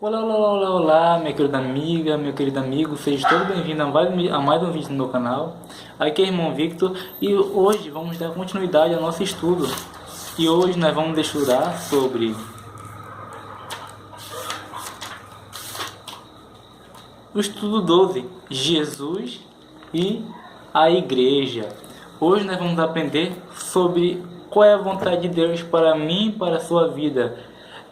Olá, olá, olá, olá, minha querida amiga, meu querido amigo, seja todo bem-vindo a mais um vídeo no meu canal. Aqui é o irmão Victor e hoje vamos dar continuidade ao nosso estudo. E hoje nós vamos estudar sobre o estudo 12, Jesus e a Igreja. Hoje nós vamos aprender sobre qual é a vontade de Deus para mim e para a sua vida,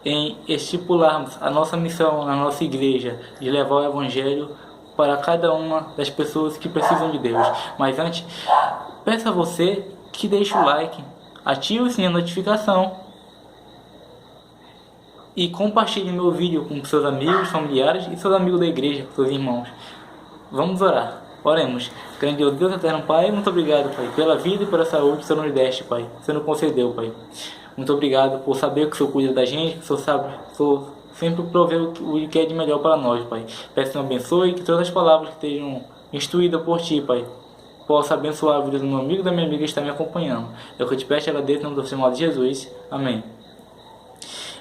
em estipularmos a nossa missão na nossa igreja, de levar o Evangelho para cada uma das pessoas que precisam de Deus. Mas antes, peço a você que deixe o like, ative o sininho de notificação e compartilhe meu vídeo com seus amigos, familiares e seus amigos da igreja, seus irmãos. Vamos orar. Oremos. Grandioso Deus, eterno Pai, muito obrigado, Pai, pela vida e pela saúde que o Senhor nos deste, Pai. Você nos concedeu, Pai. Muito obrigado por saber que o Senhor cuida da gente, que o Senhor sabe, que o Senhor sempre provê o que é de melhor para nós, Pai. Peço que o Senhor abençoe, que todas as palavras que estejam instruídas por Ti, Pai, possa abençoar a vida do meu amigo e da minha amiga que está me acompanhando. É o que eu te peço e agradeço em nome do Senhor de Jesus. Amém.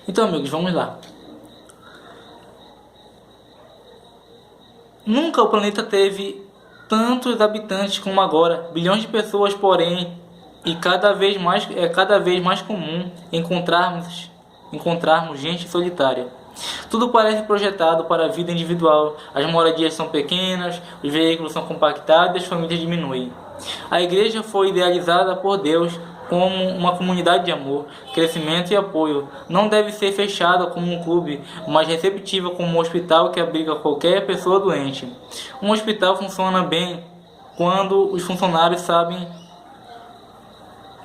Então, amigos, vamos lá. Nunca o planeta teve tantos habitantes como agora, bilhões de pessoas, porém, e cada vez mais comum encontrarmos gente solitária. Tudo parece projetado para a vida individual. As moradias são pequenas, os veículos são compactados e as famílias diminuem. A igreja foi idealizada por Deus como uma comunidade de amor, crescimento e apoio. Não deve ser fechada como um clube, mas receptiva como um hospital que abriga qualquer pessoa doente. Um hospital funciona bem quando os funcionários sabem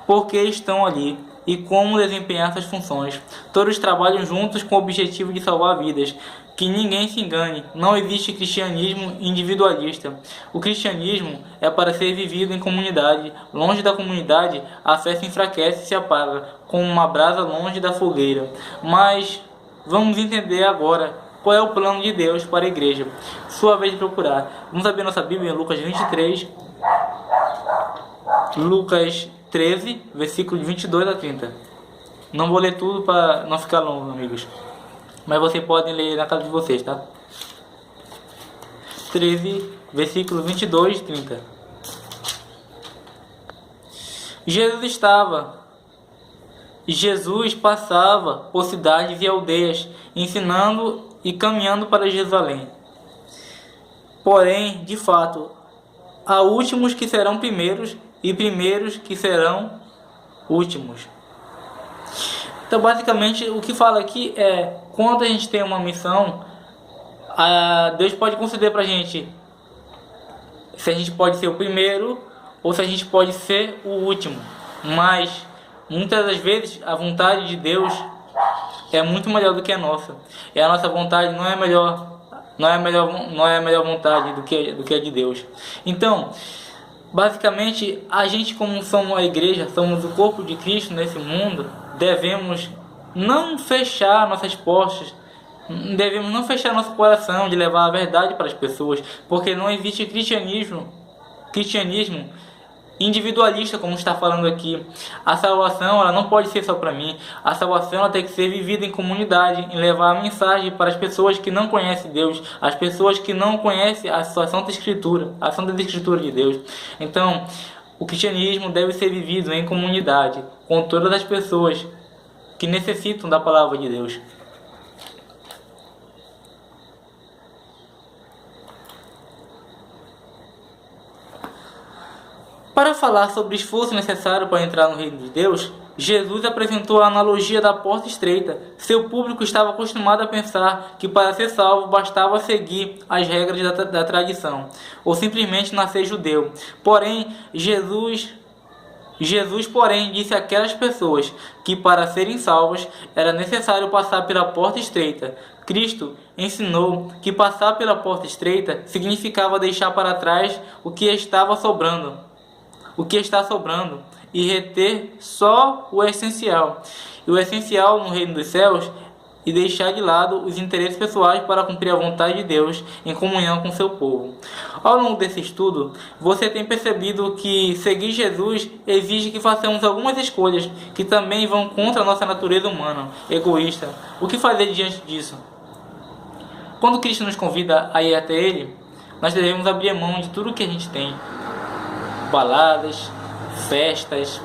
por que estão ali e como desempenhar suas funções. Todos trabalham juntos com o objetivo de salvar vidas. Que ninguém se engane, não existe cristianismo individualista. O cristianismo é para ser vivido em comunidade. Longe da comunidade, a fé se enfraquece e se apaga, como uma brasa longe da fogueira. Mas vamos entender agora qual é o plano de Deus para a igreja. Sua vez de procurar. Vamos abrir nossa Bíblia em Lucas 23. Lucas 13, versículo 22 a 30. Não vou ler tudo para não ficar longo, amigos. Mas vocês podem ler na casa de vocês, tá? 13, versículo 22 e 30. Jesus passava por cidades e aldeias, ensinando e caminhando para Jerusalém. Porém, de fato, há últimos que serão primeiros e primeiros que serão últimos. Então, basicamente, o que fala aqui é, quando a gente tem uma missão, Deus pode conceder pra gente se a gente pode ser o primeiro ou se a gente pode ser o último. Mas, muitas das vezes, a vontade de Deus é muito melhor do que a nossa. E a nossa vontade não é a melhor vontade do que a de Deus. Então, basicamente, a gente, como somos a igreja, somos o corpo de Cristo nesse mundo, devemos não fechar nossas portas, devemos não fechar nosso coração de levar a verdade para as pessoas, porque não existe cristianismo individualista, como está falando aqui. A salvação, ela não pode ser só para mim. A salvação, ela tem que ser vivida em comunidade, em levar a mensagem para as pessoas que não conhecem Deus, as pessoas que não conhecem a Santa Escritura, a Santa Escritura de Deus. Então, o cristianismo deve ser vivido em comunidade, com todas as pessoas que necessitam da palavra de Deus. Para falar sobre o esforço necessário para entrar no reino de Deus, Jesus apresentou a analogia da porta estreita. Seu público estava acostumado a pensar que para ser salvo bastava seguir as regras da tradição, ou simplesmente nascer judeu. Porém, Jesus, disse àquelas pessoas que para serem salvas era necessário passar pela porta estreita. Cristo ensinou que passar pela porta estreita significava deixar para trás o que está sobrando e reter só o essencial. E o essencial no reino dos céus, e deixar de lado os interesses pessoais para cumprir a vontade de Deus em comunhão com seu povo. Ao longo desse estudo, você tem percebido que seguir Jesus exige que façamos algumas escolhas que também vão contra a nossa natureza humana, egoísta. O que fazer diante disso? Quando Cristo nos convida a ir até Ele, nós devemos abrir mão de tudo que a gente tem. Baladas, festas,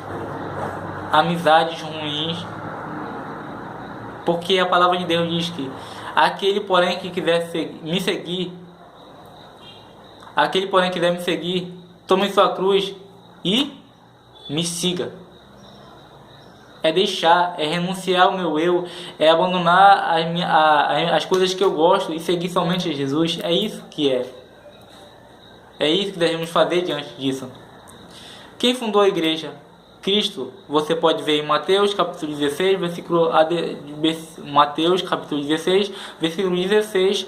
amizades ruins. Porque a palavra de Deus diz que aquele, porém, que quiser me seguir, tome sua cruz e me siga. É deixar, é renunciar ao meu eu, é abandonar as coisas que eu gosto e seguir somente a Jesus. É isso que é. É isso que devemos fazer diante disso. Quem fundou a igreja? Cristo. Você pode ver em Mateus capítulo 16, Mateus capítulo 16, versículo 16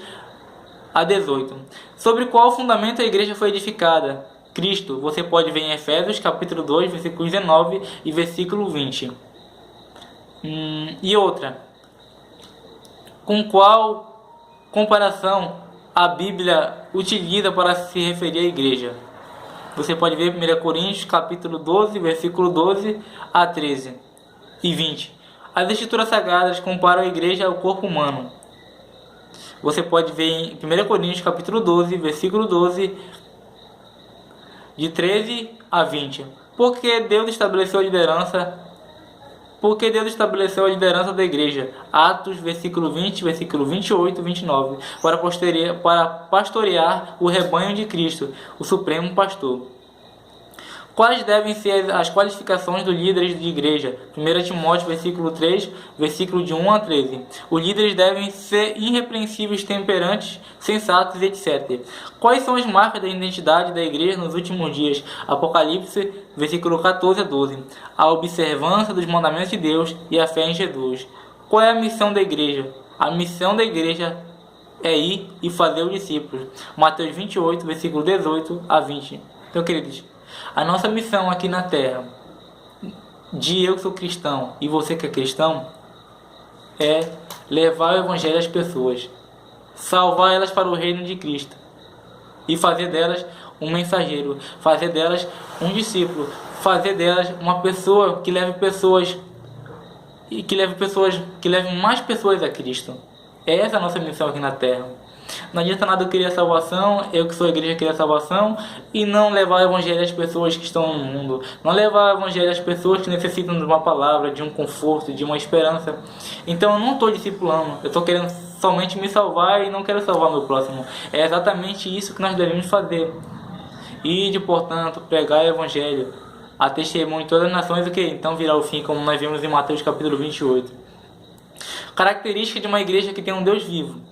a 18. Sobre qual fundamento a igreja foi edificada? Cristo. Você pode ver em Efésios capítulo 2, versículo 19 e versículo 20. E outra. Com qual comparação a Bíblia utiliza para se referir à igreja? Você pode ver 1 Coríntios capítulo 12, versículo 12 a 13 e 20. As escrituras sagradas comparam a igreja ao corpo humano. Você pode ver em 1 Coríntios capítulo 12, versículo 12, de 13 a 20. Porque Deus estabeleceu a liderança da igreja. Atos, versículo 20, versículo 28 e 29. Para pastorear o rebanho de Cristo, o Supremo Pastor. Quais devem ser as qualificações dos líderes de igreja? 1 Timóteo, versículo 3, versículo de 1 a 13. Os líderes devem ser irrepreensíveis, temperantes, sensatos, etc. Quais são as marcas da identidade da igreja nos últimos dias? Apocalipse, versículo 14 a 12. A observância dos mandamentos de Deus e a fé em Jesus. Qual é a missão da igreja? A missão da igreja é ir e fazer os discípulos. Mateus 28, versículo 18 a 20. Então, queridos, a nossa missão aqui na Terra, de eu que sou cristão e você que é cristão, é levar o Evangelho às pessoas, salvar elas para o reino de Cristo e fazer delas um mensageiro, fazer delas um discípulo, fazer delas uma pessoa que leve mais pessoas a Cristo. Essa é a nossa missão aqui na Terra. Não adianta nada eu querer salvação, eu que sou a igreja querer salvação, e não levar o evangelho às pessoas que estão no mundo. Não levar o evangelho às pessoas que necessitam de uma palavra, de um conforto, de uma esperança. Então eu não estou discipulando, eu estou querendo somente me salvar e não quero salvar meu próximo. É exatamente isso que nós devemos fazer. Ide, portanto, pregar o evangelho a testemunho de todas as nações, o que então virá o fim, como nós vimos em Mateus capítulo 28. Característica de uma igreja que tem um Deus vivo.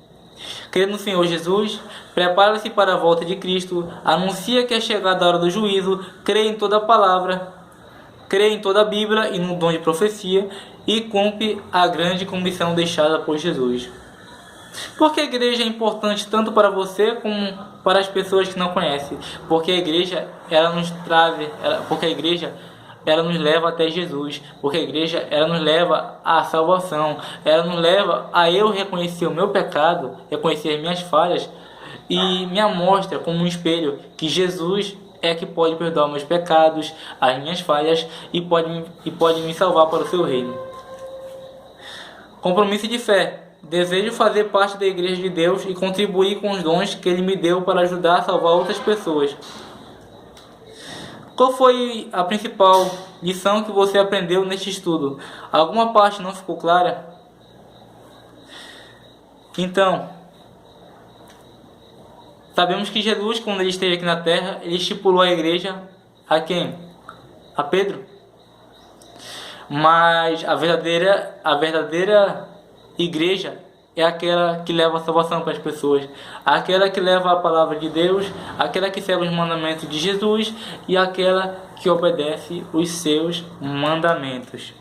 Crê no Senhor Jesus, prepara-se para a volta de Cristo, anuncia que é chegada a hora do juízo, crê em toda a palavra, crê em toda a Bíblia e no dom de profecia, e cumpre a grande comissão deixada por Jesus. Porque a igreja é importante tanto para você como para as pessoas que não conhecem? Porque a igreja ela nos leva até Jesus, porque a igreja ela nos leva à salvação, ela nos leva a eu reconhecer o meu pecado, reconhecer as minhas falhas e me mostra como um espelho que Jesus é que pode perdoar meus pecados, as minhas falhas e pode me salvar para o seu reino. Compromisso de fé. Desejo fazer parte da igreja de Deus e contribuir com os dons que Ele me deu para ajudar a salvar outras pessoas. Qual foi a principal lição que você aprendeu neste estudo? Alguma parte não ficou clara? Então, sabemos que Jesus, quando ele esteve aqui na terra, ele estipulou a igreja a quem? A Pedro. Mas a verdadeira igreja é aquela que leva a salvação para as pessoas, aquela que leva a palavra de Deus, aquela que segue os mandamentos de Jesus e aquela que obedece os seus mandamentos.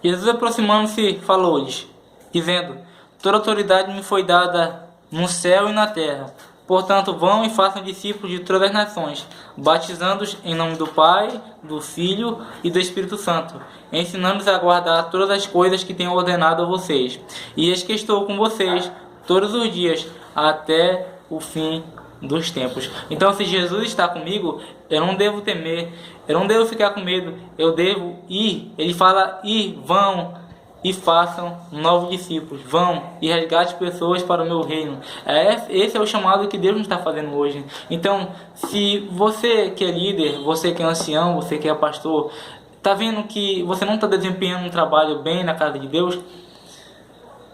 Jesus, aproximando-se, falou-lhes, dizendo: toda autoridade me foi dada no céu e na terra. Portanto, vão e façam discípulos de todas as nações, batizando-os em nome do Pai, do Filho e do Espírito Santo, ensinando-os a guardar todas as coisas que tenho ordenado a vocês. E eis que estou com vocês todos os dias, até o fim dos tempos. Então, se Jesus está comigo, eu não devo temer, eu não devo ficar com medo, eu devo ir. Ele fala: ir, vão e façam novos discípulos, vão e resgate pessoas para o meu reino. Esse é o chamado que Deus nos está fazendo hoje. Então, se você que é líder, você que é ancião, você que é pastor, está vendo que você não está desempenhando um trabalho bem na casa de Deus,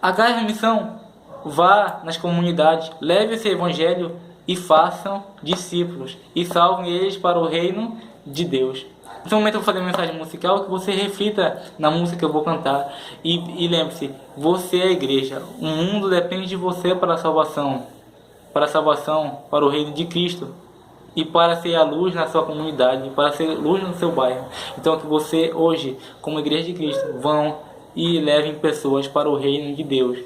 agarre a missão, vá nas comunidades, leve esse evangelho e façam discípulos e salvem eles para o reino de Deus. Nesse momento eu vou fazer uma mensagem musical, que você reflita na música que eu vou cantar. E lembre-se, você é a igreja. O mundo depende de você para a salvação, para o reino de Cristo. E para ser a luz na sua comunidade, para ser luz no seu bairro. Então que você hoje, como igreja de Cristo, vão e levem pessoas para o reino de Deus.